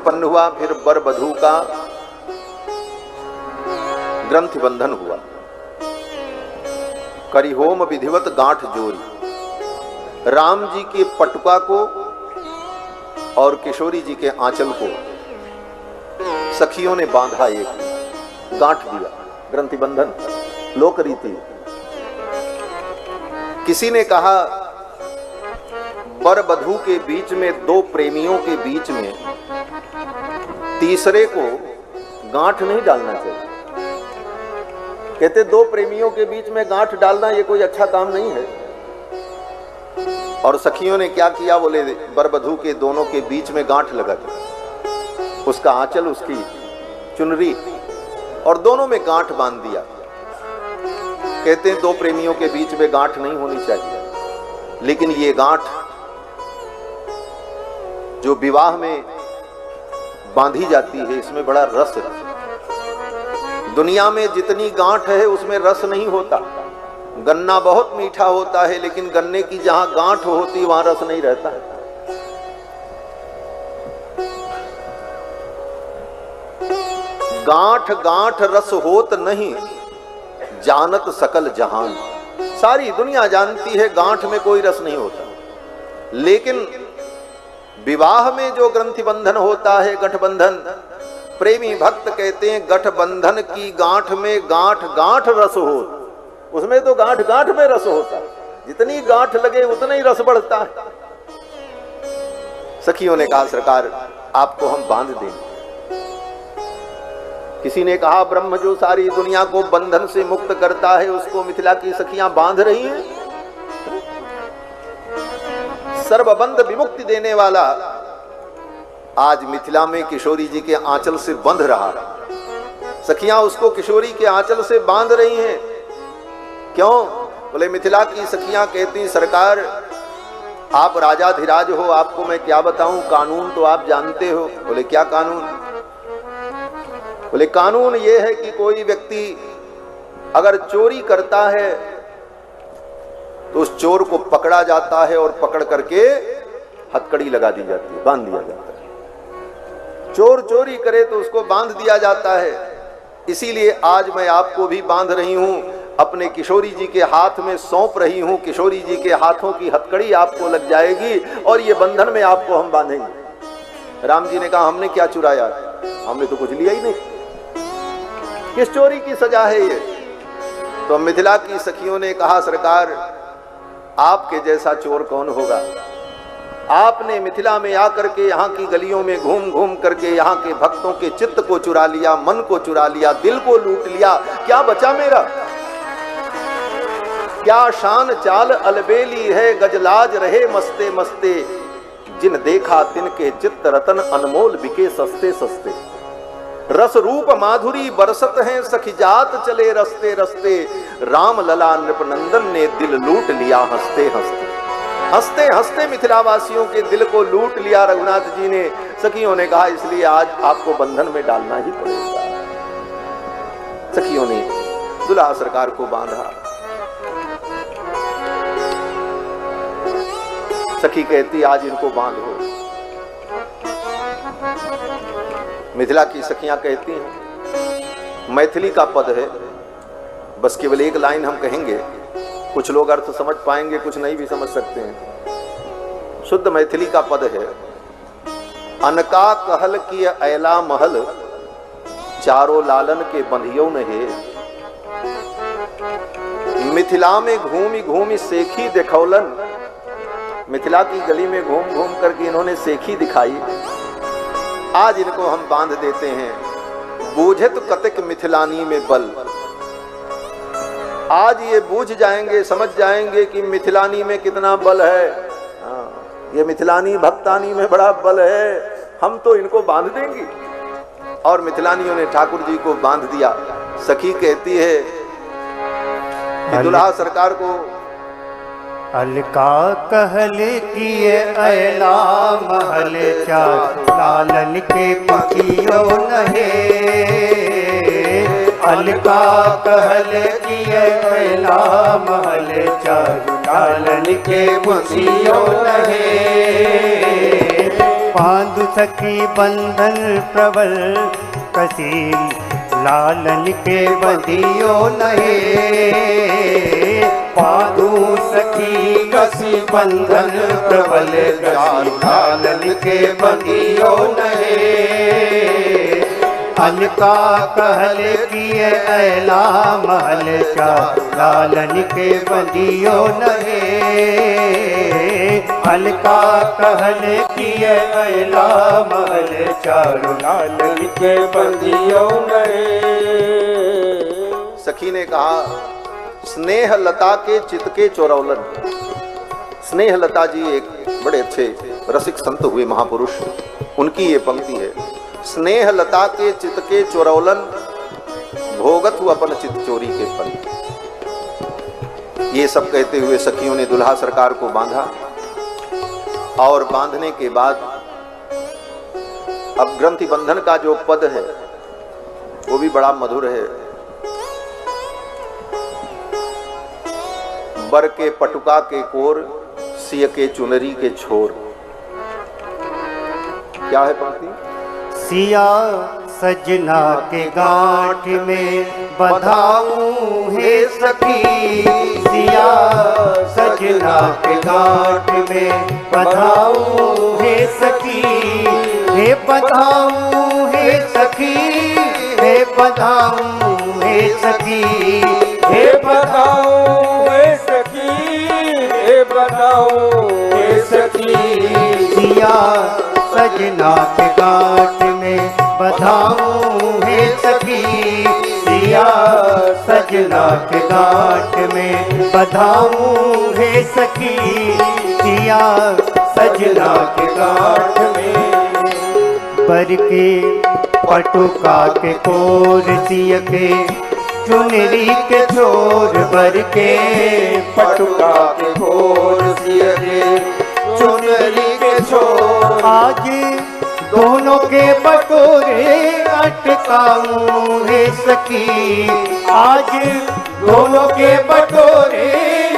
उत्पन्न हुआ, फिर वर वधू का ग्रंथि बंधन हुआ। करिहोम विधिवत गांठ जोरी। राम जी के पटुका को और किशोरी जी के आंचल को सखियों ने बांधा, एक गांठ दिया, ग्रंथि बंधन लोक रीति। किसी ने कहा वर वधू के बीच में, दो प्रेमियों के बीच में तीसरे को गांठ नहीं डालना चाहिए। कहते दो प्रेमियों के बीच में गांठ डालना ये कोई अच्छा काम नहीं है। और सखियों ने क्या किया, बोले वर वधू के दोनों के बीच में गांठ लगा दी, उसका आंचल, उसकी चुनरी, और दोनों में गांठ बांध दिया। कहते हैं दो प्रेमियों के बीच में गांठ नहीं होनी चाहिए, लेकिन ये गांठ जो विवाह में बांधी जाती है, इसमें बड़ा रस है। दुनिया में जितनी गांठ है उसमें रस नहीं होता। गन्ना बहुत मीठा होता है, लेकिन गन्ने की जहां गांठ होती वहां रस नहीं रहता है। गांठ गांठ रस होत नहीं, जानत सकल जहान। सारी दुनिया जानती है गांठ में कोई रस नहीं होता, लेकिन विवाह में जो ग्रंथि बंधन होता है, गठबंधन, प्रेमी भक्त कहते हैं गठबंधन की गांठ में गांठ गांठ रस हो। उसमें तो गांठ गांठ में रस होता है, जितनी गांठ लगे उतना ही रस बढ़ता है। सखियों ने कहा सरकार आपको हम बांध देंगे। किसी ने कहा ब्रह्म जो सारी दुनिया को बंधन से मुक्त करता है, उसको मिथिला की सखियां बांध रही हैं। सर्वबंध विमुक्ति देने वाला आज मिथिला में किशोरी जी के आंचल से बंध रहा है। सखियां उसको किशोरी के आंचल से बांध रही हैं। क्यों? बोले मिथिला की सखियां कहती सरकार आप राजाधिराज हो, आपको मैं क्या बताऊं, कानून तो आप जानते हो। बोले क्या कानून? बोले कानून ये है कि कोई व्यक्ति अगर चोरी करता है तो उस चोर को पकड़ा जाता है और पकड़ करके हथकड़ी लगा दी जाती है, बांध दिया जाता है। चोर चोरी करे तो उसको बांध दिया जाता है। इसीलिए आज मैं आपको भी बांध रही हूं, अपने किशोरी जी के हाथ में सौंप रही हूं। किशोरी जी के हाथों की हथकड़ी आपको लग जाएगी और ये बंधन में आपको हम बांधेंगे। राम जी ने कहा हमने क्या चुराया, हमने तो कुछ लिया ही नहीं, किस चोरी की सजा है ये? तो मिथिला की सखियों ने कहा सरकार आपके जैसा चोर कौन होगा। आपने मिथिला में आकर के यहाँ की गलियों में घूम घूम करके यहाँ के भक्तों के चित्त को चुरा लिया, मन को चुरा लिया, दिल को लूट लिया। क्या बचा मेरा? क्या शान चाल अलबेली है, गजलाज रहे मस्ते मस्ते। जिन देखा तिनके चित्त रतन, अनमोल बिके सस्ते सस्ते। रस रूप माधुरी बरसत हैं, सखी जात चले रस्ते रस्ते। राम लला नृपनंदन ने दिल लूट लिया हंसते हंसते। हंसते हंसते मिथिला वासियों के दिल को लूट लिया रघुनाथ जी ने। सखियों ने कहा इसलिए आज आपको बंधन में डालना ही पड़ेगा। सखियों ने दुल्हा सरकार को बांधा। सखी कहती आज इनको बांधो। मिथिला की सखियां कहती हैं मैथिली का पद है, बस केवल एक लाइन हम कहेंगे, कुछ लोग अर्थ समझ पाएंगे, कुछ नहीं भी समझ सकते हैं। शुद्ध मैथिली का पद है अनका कहल की ऐला महल, चारों लालन के बंधियों ने है। मिथिला में घूमी घूमी सेखी दिखौलन। मिथिला की गली में घूम घूम करके इन्होंने सेखी दिखाई। आज इनको हम बांध देते हैं। बूझे तो कतिक मिथिलानी में बल। आज ये बूझ जाएंगे, समझ जाएंगे कि मिथिलानी में कितना बल है। ये मिथिलानी भक्तानी में बड़ा बल है, हम तो इनको बांध देंगे। और मिथिलानियों ने ठाकुर जी को बांध दिया। सखी कहती है कि दुल्हा सरकार को अलका कहल किए ऐला महल, चार लालन के पतियों नहे। अलका कहल किए ऐला महल, चार लालन के पतियों नहे। बांधु सखी बंधन प्रबल कसी लालन के बंधियो नहे। बांधु सखी कसी बंधन प्रबल कसी लालन के बंधियो नहे। अलका कहल किए अला महल चार लालन के बंधियो नहे। अलका कहल किए अला महल चार लालन के बंधियो नहे। सखी ने कहा, स्नेह लता के चित के चोरौलन। स्नेह लता जी एक बड़े अच्छे रसिक संत हुए महापुरुष, उनकी ये पंक्ति है, स्नेह लता के चित के चोरौलन भोगत हुआ अपन चित चोरी के फल। ये सब कहते हुए सखियों ने दुल्हा सरकार को बांधा और बांधने के बाद अब ग्रंथि बंधन का जो पद है वो भी बड़ा मधुर है। बर के पटुका के कोर सिय के चुनरी के छोर। क्या है पंक्ति? सिया सजना के गांठ में बंधाऊं हे सखी। सिया सजना के गांठ में बंधाऊं हे सखी। हे बंधाऊं हे सखी, हे बंधाऊं हे सखी। हे बंधाऊं हे सखी, हे बंधाऊं हे सखी। सिया सजना के गांठ में बंधाऊं हे सखी। सिया सजना के गांठ में बंधाऊं हे सखी। सिया सजना के गांठ में बर के पटुका के कोर सिय के चुनरी के छोर। बर के पटुका के कोर सिय के चुनरी के छोर। आज दोनों के बटोरे अटकाऊं हे सखी। आज दोनों के बटोरे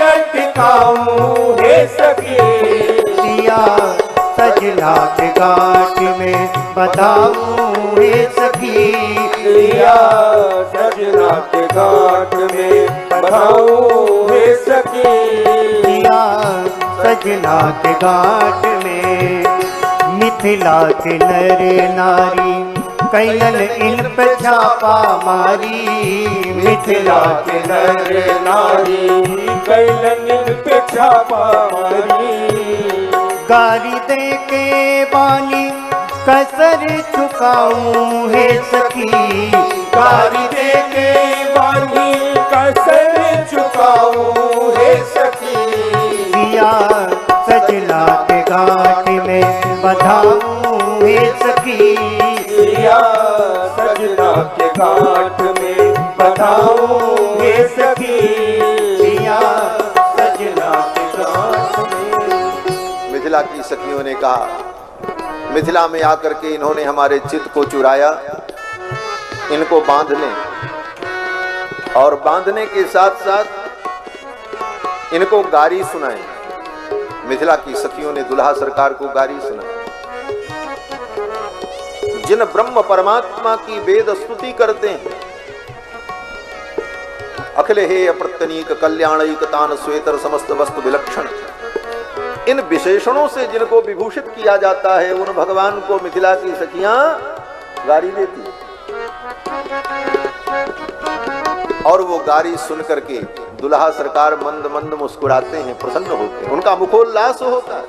अटकाऊं हे सखी। सिया सजना के गांठ में बंधाऊं हे सखी। सिया सजना के गांठ में बंधाऊं हे सखी। सिया सजना के गांठ में मिथिला के नर नारी कैलन इन पे छापा मारी। मिथिला के नर नारी कैलन इन पे छापा मारी। गारी दे के बानी कसर चुकाऊं हे सखी। गारी दे के बानी कसर चुकाऊं हे सखी। सिया सजना के गांठ में बंधाऊं हे सखी। सिया सजना के गांठ में बंधाऊं हे सखी। सिया सजना के गांठ में। मिथिला की सखियों ने कहा, मिथिला में आकर के इन्होंने हमारे चित्त को चुराया, इनको बांध लें। और बांधने के साथ साथ इनको गारी सुनाएं। मिथिला की सखियों ने दुल्हा सरकार को गारी सुनाई। जिन ब्रह्म परमात्मा की वेद स्तुति करते हैं, अखिले हे अप्रत्यनीक कल्याणिक तान श्वेतर समस्त वस्तु विलक्षण, इन विशेषणों से जिनको विभूषित किया जाता है उन भगवान को मिथिला की सखियां गारी देती। और वो गारी सुन करके दुल्हा सरकार मंद मंद मुस्कुराते हैं, प्रसन्न होते हैं, उनका मुखोल्लास होता है।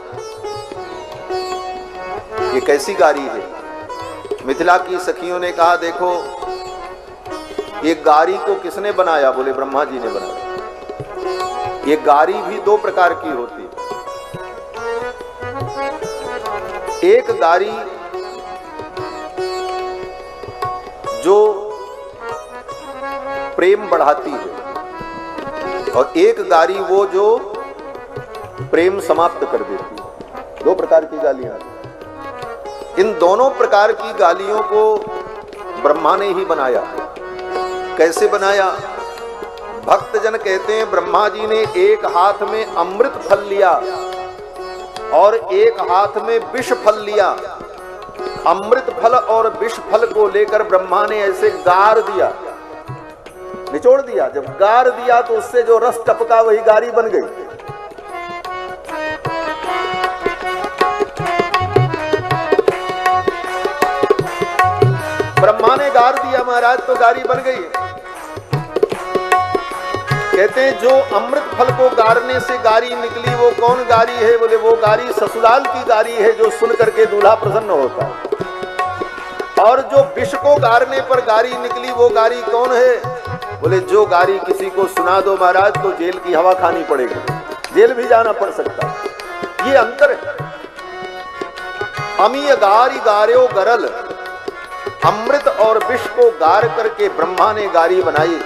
ये कैसी गारी है? मिथिला की सखियों ने कहा, देखो ये गारी को किसने बनाया? बोले ब्रह्मा जी ने बनाया। ये गारी भी दो प्रकार की होती है। एक गारी जो प्रेम बढ़ाती है और एक गारी वो जो प्रेम समाप्त कर देती है। दो प्रकार की गालियां। इन दोनों प्रकार की गालियों को ब्रह्मा ने ही बनाया। कैसे बनाया? भक्तजन कहते हैं ब्रह्मा जी ने एक हाथ में अमृत फल लिया और एक हाथ में विष फल लिया अमृत फल और विष फल को लेकर ब्रह्मा ने ऐसे गार दिया, निचोड़ दिया। जब गार दिया तो उससे जो रस टपका वही गारी बन गई। ब्रह्मा ने गार दिया महाराज तो गारी बन गई। कहते हैं जो अमृत फल को गारने से गारी निकली वो कौन गारी है? बोले वो गारी ससुराल की गारी है जो सुन करके दूल्हा प्रसन्न होता है। और जो विष को गारने पर गारी निकली वो गारी कौन है? बोले जो गारी किसी को सुना दो महाराज तो जेल की हवा खानी पड़ेगी, जेल भी जाना पड़ सकता है। ये अंतर है। अमीय गारी गार्यो गरल, अमृत और विष को गार करके ब्रह्मा ने गारी बनाई।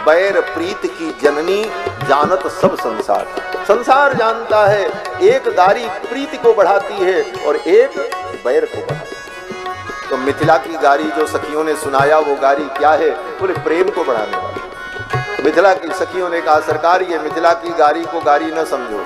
बैर प्रीत की जननी जानत सब संसार, संसार जानता है एक गारी प्रीति को बढ़ाती है और एक बैर को बढ़ाती है। तो मिथिला की गारी जो सखियों ने सुनाया वो गारी क्या है? बोले प्रेम को बढ़ाने वाली। मिथिला की सखियों ने कहा सरकार ये मिथिला की गारी को गारी न समझो,